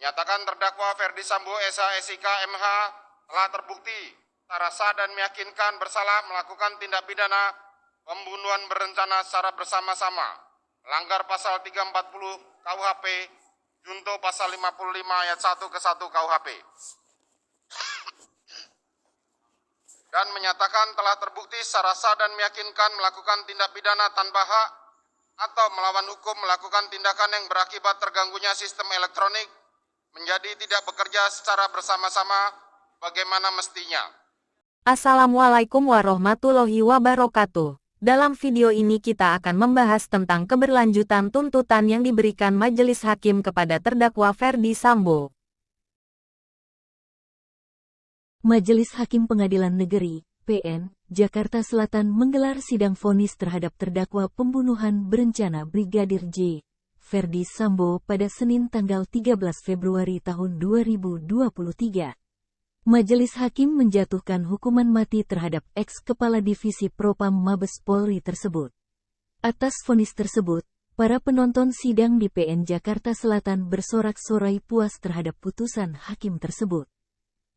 Menyatakan terdakwa Ferdi Sambo SH SIK MH telah terbukti secara sah dan meyakinkan bersalah melakukan tindak pidana pembunuhan berencana secara bersama-sama, melanggar pasal 340 KUHP, junto pasal 55 ayat 1 ke 1 KUHP. Dan menyatakan telah terbukti secara sah dan meyakinkan melakukan tindak pidana tanpa hak atau melawan hukum, melakukan tindakan yang berakibat terganggunya sistem elektronik menjadi tidak bekerja secara bersama-sama bagaimana mestinya. Assalamualaikum warahmatullahi wabarakatuh. Dalam video ini kita akan membahas tentang keberlanjutan tuntutan yang diberikan Majelis Hakim kepada terdakwa Ferdi Sambo. Majelis Hakim Pengadilan Negeri, PN, Jakarta Selatan menggelar sidang vonis terhadap terdakwa pembunuhan berencana Brigadir J. Ferdi Sambo pada Senin tanggal 13 Februari tahun 2023. Majelis Hakim menjatuhkan hukuman mati terhadap ex-Kepala Divisi Propam Mabes Polri tersebut. Atas vonis tersebut, para penonton sidang di PN Jakarta Selatan bersorak-sorai puas terhadap putusan hakim tersebut.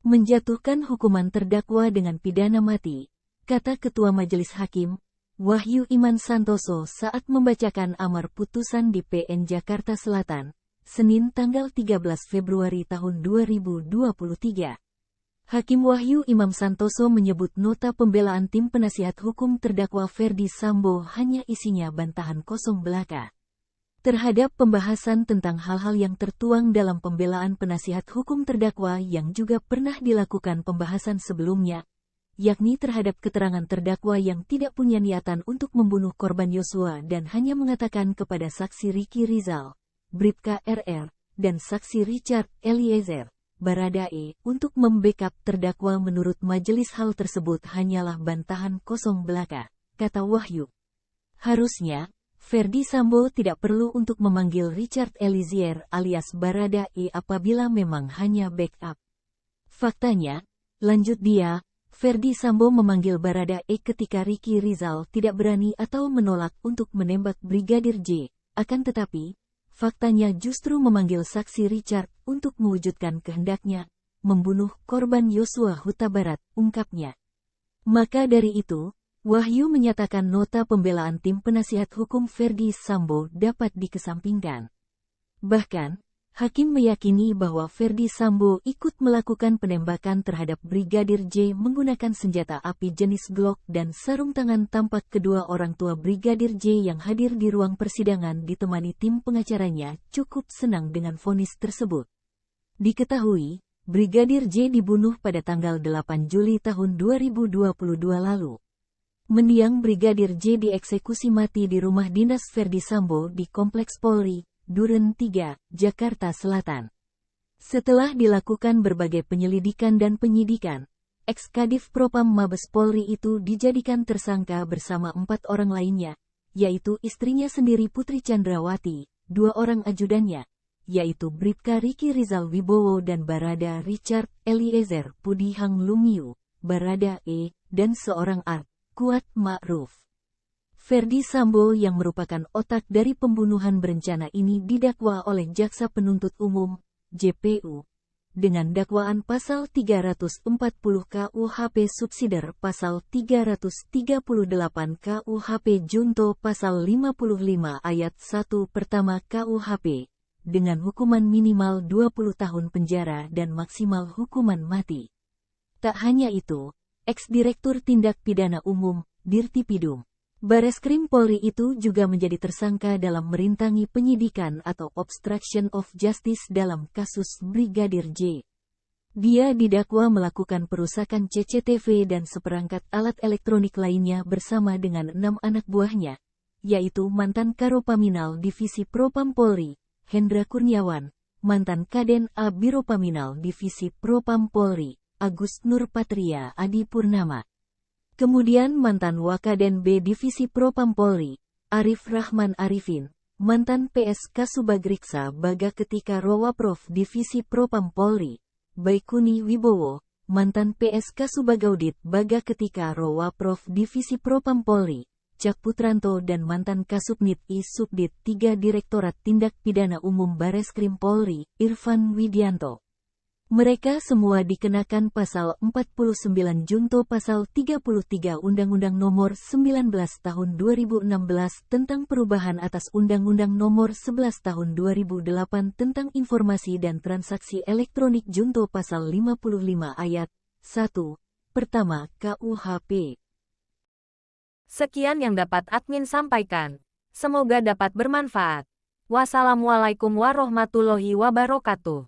Menjatuhkan hukuman terdakwa dengan pidana mati, kata Ketua Majelis Hakim, Wahyu Iman Santoso saat membacakan amar putusan di PN Jakarta Selatan, Senin tanggal 13 Februari tahun 2023. Hakim Wahyu Imam Santoso menyebut nota pembelaan tim penasihat hukum terdakwa Ferdi Sambo hanya isinya bantahan kosong belaka terhadap pembahasan tentang hal-hal yang tertuang dalam pembelaan penasihat hukum terdakwa yang juga pernah dilakukan pembahasan sebelumnya, yakni terhadap keterangan terdakwa yang tidak punya niatan untuk membunuh korban Yosua dan hanya mengatakan kepada saksi Ricky Rizal, Bribka RR, dan saksi Richard Eliezer, Baradae, untuk membackup terdakwa. Menurut majelis hal tersebut hanyalah bantahan kosong belaka, kata Wahyu. Harusnya, Ferdi Sambo tidak perlu untuk memanggil Richard Eliezer alias Baradae apabila memang hanya backup. Faktanya, lanjut dia, Ferdi Sambo memanggil Baradae ketika Ricky Rizal tidak berani atau menolak untuk menembak Brigadir J. Akan tetapi, faktanya justru memanggil saksi Richard untuk mewujudkan kehendaknya membunuh korban Yosua Huta Barat, ungkapnya. Maka dari itu, Wahyu menyatakan nota pembelaan tim penasihat hukum Ferdi Sambo dapat dikesampingkan. Bahkan, hakim meyakini bahwa Ferdi Sambo ikut melakukan penembakan terhadap Brigadir J menggunakan senjata api jenis Glock dan sarung tangan. Tampak kedua orang tua Brigadir J yang hadir di ruang persidangan ditemani tim pengacaranya cukup senang dengan vonis tersebut. Diketahui, Brigadir J dibunuh pada tanggal 8 Juli tahun 2022 lalu. Mendiang Brigadir J dieksekusi mati di rumah dinas Ferdi Sambo di Kompleks Polri, Duren 3, Jakarta Selatan. Setelah dilakukan berbagai penyelidikan dan penyidikan, ex-Kadif Propam Mabes Polri itu dijadikan tersangka bersama 4 orang lainnya, yaitu istrinya sendiri Putri Chandrawati, 2 orang ajudannya, yaitu Bribka Ricky Rizal Wibowo dan Barada Richard Eliezer Pudihang Lumiu, Baradae, dan seorang art, Kuat Ma'ruf. Ferdi Sambo yang merupakan otak dari pembunuhan berencana ini didakwa oleh Jaksa Penuntut Umum, JPU, dengan dakwaan pasal 340 KUHP subsidiar pasal 338 KUHP junto pasal 55 ayat 1 pertama KUHP, dengan hukuman minimal 20 tahun penjara dan maksimal hukuman mati. Tak hanya itu, Ex-Direktur Tindak Pidana Umum, Dirtipidum, Bareskrim Polri itu juga menjadi tersangka dalam merintangi penyidikan atau obstruction of justice dalam kasus Brigadir J. Dia didakwa melakukan perusakan CCTV dan seperangkat alat elektronik lainnya bersama dengan 6 anak buahnya, yaitu mantan Karopaminal Divisi Propam Polri, Hendra Kurniawan, mantan Kaden A Biropaminal Divisi Propam Polri, Agus Nurpatria Adi Purnama. Kemudian mantan Wakaden B Divisi Propam Polri, Arif Rahman Arifin, mantan PSK Subagriksa Baga ketika Rowaprov Divisi Propam Polri, Baikuni Wibowo, mantan PSK Subagaudit Baga ketika Rowaprov Divisi Propam Polri, Cak Putranto dan mantan Kasubnit I Subdit 3 Direktorat Tindak Pidana Umum Bareskrim Polri, Irfan Widianto. Mereka semua dikenakan pasal 49 junto pasal 33 Undang-Undang Nomor 19 Tahun 2016 tentang perubahan atas Undang-Undang Nomor 11 Tahun 2008 tentang Informasi dan Transaksi Elektronik junto pasal 55 ayat 1 pertama KUHP. Sekian yang dapat admin sampaikan. Semoga dapat bermanfaat. Wassalamualaikum warahmatullahi wabarakatuh.